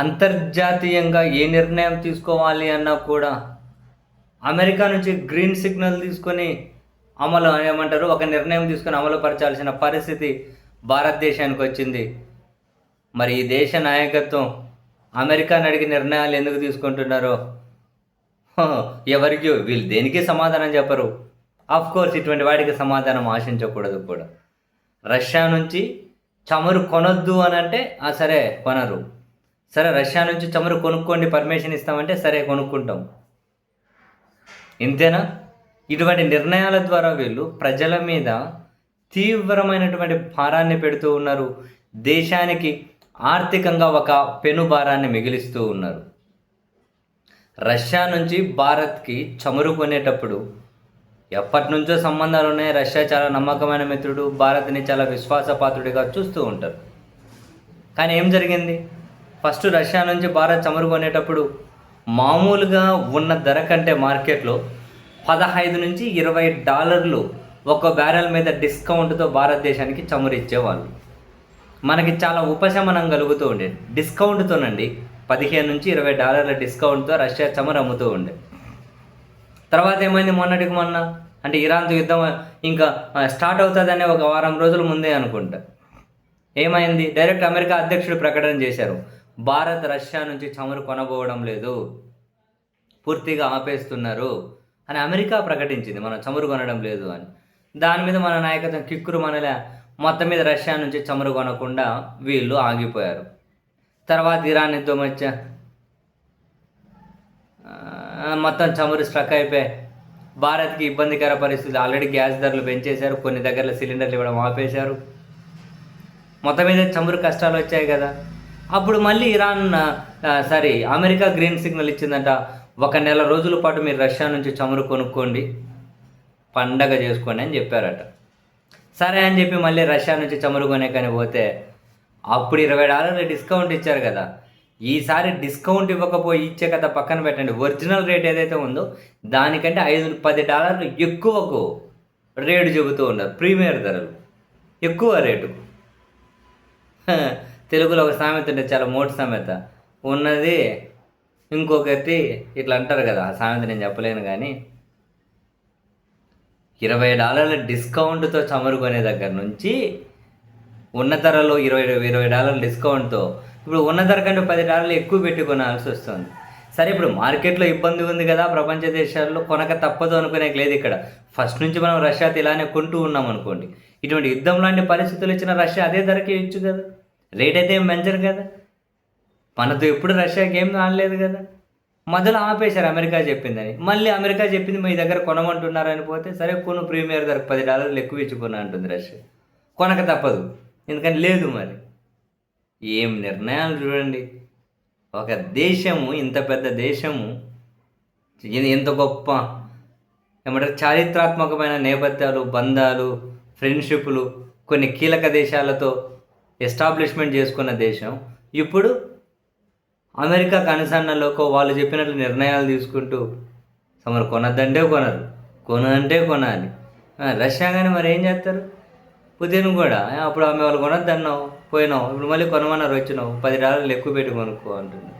అంతర్జాతీయంగా ఏ నిర్ణయం తీసుకోవాలి అన్నా కూడా అమెరికా నుంచి గ్రీన్ సిగ్నల్ తీసుకొని ఏమంటారు, ఒక నిర్ణయం తీసుకొని అమలు పరచాల్సిన పరిస్థితి భారతదేశానికి వచ్చింది. మరి ఈ దేశ నాయకత్వం అమెరికాని అడిగి నిర్ణయాలు ఎందుకు తీసుకుంటున్నారో ఎవరికి వీళ్ళు దేనికి సమాధానం చెప్పరు. కోర్స్ ఇటువంటి వాటికి సమాధానం ఆశించకూడదు కూడా. రష్యా నుంచి చమురు కొనొద్దు అని అంటే సరే కొనరు. సరే రష్యా నుంచి చమురు కొనుక్కోండి పర్మిషన్ ఇస్తామంటే సరే కొనుక్కుంటాం. ఇంతేనా? ఇటువంటి నిర్ణయాల ద్వారా వీళ్ళు ప్రజల మీద తీవ్రమైనటువంటి భారాన్ని పెడుతూ ఉన్నారు. దేశానికి ఆర్థికంగా ఒక పెనుభారాన్ని మిగిలిస్తూ ఉన్నారు. రష్యా నుంచి భారత్కి చమురు కొనేటప్పుడు ఎప్పటి నుంచో సంబంధాలు ఉన్నాయి. రష్యా చాలా నమ్మకమైన మిత్రుడు, భారత్ని చాలా విశ్వాసపాత్రుడిగా చూస్తూ ఉంటారు. కానీ ఏం జరిగింది? ఫస్ట్ రష్యా నుంచి భారత్ చమురు కొనేటప్పుడు మామూలుగా ఉన్న ధర కంటే మార్కెట్లో $15 నుంచి $20 ఒక బ్యారెల్ మీద డిస్కౌంట్తో భారతదేశానికి చమురు ఇచ్చేవాళ్ళు. మనకి చాలా ఉపశమనం కలుగుతూ ఉండేది. డిస్కౌంట్తోనండి, $15 నుంచి $20 డిస్కౌంట్తో రష్యా చమురు అమ్ముతూ ఉండే. తర్వాత ఏమైంది? మొన్నటికి మొన్న అంటే ఇరాన్తో యుద్ధం ఇంకా స్టార్ట్ అవుతుందనే ఒక వారం రోజుల ముందే అనుకుంటా ఏమైంది? డైరెక్ట్ అమెరికా అధ్యక్షుడు ప్రకటన చేశారు, భారత్ రష్యా నుంచి చమురు కొనబోవడం లేదు, పూర్తిగా ఆపేస్తున్నారు అని అమెరికా ప్రకటించింది, మనం చమురు కొనడం లేదు అని. దాని మీద మన నాయకత్వం కిక్కురు మనలే, మొత్తం మీద రష్యా నుంచి చమురు కొనకుండా వీళ్ళు ఆగిపోయారు. తర్వాత ఇరాన్ యుద్ధం వచ్చా మొత్తం చమురు స్ట్రక్ అయిపోయి భారత్కి ఇబ్బందికర పరిస్థితి. ఆల్రెడీ గ్యాస్ ధరలు పెంచేశారు, కొన్ని దగ్గరలో సిలిండర్లు ఇవ్వడం ఆపేశారు. మొత్తం మీద చమురు కష్టాలు వచ్చాయి కదా. అప్పుడు మళ్ళీ అమెరికా గ్రీన్ సిగ్నల్ ఇచ్చిందంట, 1 నెల రోజుల పాటు మీరు రష్యా నుంచి చమురు కొనుక్కోండి, పండగ చేసుకోండి అని చెప్పారట. సరే అని చెప్పి మళ్ళీ రష్యా నుంచి చమురు కొనే కానీ పోతే అప్పుడు $20 డిస్కౌంట్ ఇచ్చారు కదా. ఈసారి డిస్కౌంట్ ఇచ్చే కదా పక్కన పెట్టండి, ఒరిజినల్ రేట్ ఏదైతే ఉందో దానికంటే $5-10 ఎక్కువకు రేటు చెబుతూ ఉన్నారు. ప్రీమియర్ ధరలు ఎక్కువ రేటు. తెలుగులో ఒక సామెత ఉంటే చాలా మోటు సామెత ఉన్నది, ఇంకొకటి ఇట్లా అంటారు కదా, ఆ సామెత నేను చెప్పలేను. కానీ $20 డిస్కౌంట్తో చమురు కొనే దగ్గర నుంచి ఉన్న ధరలో $20 డిస్కౌంట్తో ఇప్పుడు ఉన్న ధర కంటే $10 ఎక్కువ పెట్టి కొనాల్సి వస్తుంది. సరే ఇప్పుడు మార్కెట్లో ఇబ్బంది ఉంది కదా, ప్రపంచ దేశాల్లో కొనక తప్పదు అనుకునే లేదు. ఇక్కడ ఫస్ట్ నుంచి మనం రష్యాతో ఇలానే కొంటూ ఉన్నాం అనుకోండి, ఇటువంటి యుద్ధం లాంటి పరిస్థితులు ఇచ్చిన రష్యా అదే ధరకే ఇచ్చు కదా, రేట్ అయితే ఏం పెంచరు కదా. మనతో ఎప్పుడు రష్యాకి ఏం ఆడలేదు కదా. మొదలు ఆపేశారు అమెరికా చెప్పిందని, మళ్ళీ అమెరికా చెప్పింది మీ దగ్గర కొనమంటున్నారని పోతే సరే కొను, ప్రీమియర్ ధరకు $10 ఎక్కువ ఇచ్చుకున్నా అంటుంది రష్యా. కొనక తప్పదు, ఎందుకని లేదు. మరి ఏం నిర్ణయాలు చూడండి. ఒక దేశము, ఇంత పెద్ద దేశము, ఎంత గొప్ప ఏమంటారు చారిత్రాత్మకమైన నేపథ్యాలు, బంధాలు, ఫ్రెండ్షిప్లు కొన్ని కీలక దేశాలతో ఎస్టాబ్లిష్మెంట్ చేసుకున్న దేశం ఇప్పుడు అమెరికా కనుసన్నలోకి వాళ్ళు చెప్పినట్లు నిర్ణయాలు తీసుకుంటూ సమరు కొనద్దంటే కొనరు, కొనంటే కొనాలి. రష్యా కానీ మరి ఏం చేస్తారు? పుతిన్ కూడా అప్పుడు ఆమె వాళ్ళు కొనొద్దన్నావు, పోయినావు, ఇప్పుడు మళ్ళీ కొనమన్నారు, వచ్చినావు, $10 ఎక్కువ పెట్టి కొనుక్కో అంటున్నావు.